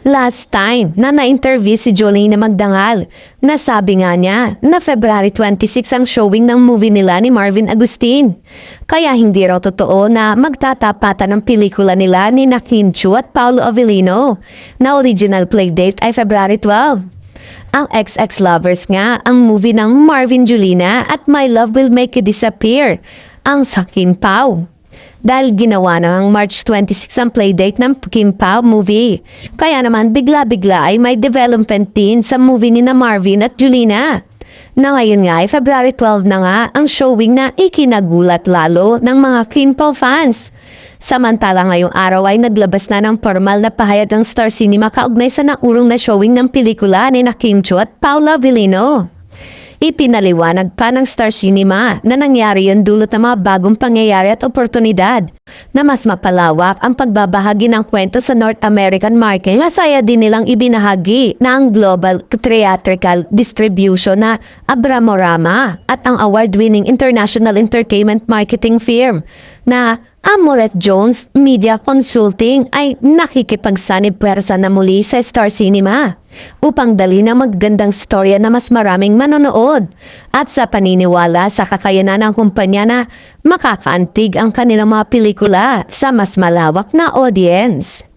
Last time na na-interview si Jolene Magdangal, nasabi nga niya na February 26 ang showing ng movie nila ni Marvin Agustin. Kaya hindi raw totoo na magtatapatan ng pelikula nila ni Kim Chiu at Paolo Avellino na original playdate ay February 12. Ang XX Lovers nga ang movie ng Marvin Julina at My Love Will Make You Disappear, ang sa Kim Pao. Dahil ginawa na ng March 26 ang playdate ng Kim Pao movie. Kaya naman bigla-bigla ay may development din sa movie ni na Marvin at Julina. Na ngayon nga ay February 12 na nga ang showing na ikinagulat lalo ng mga Kim Pao fans. Samantala ngayong araw ay naglabas na ng formal na pahayag ng Star Cinema kaugnay sa naurong na showing ng pelikula ni na Kim Chiu at Paolo Avellino. Ipinaliwanag pa ng Star Cinema na nangyari yun dulot ng mga bagong pangyayari at oportunidad na mas mapalawak ang pagbabahagi ng kwento sa North American market. Masaya din nilang ibinahagi na ang global theatrical distribution na Abramorama at ang award-winning international entertainment marketing firm na Amoret Jones Media Consulting ay nakikipagsanib pwersa na muli sa Star Cinema upang dali na magandang storya na mas maraming manonood at sa paniniwala sa kakayanan ng kumpanya na makakaantig ang kanilang mga pelikula sa mas malawak na audience.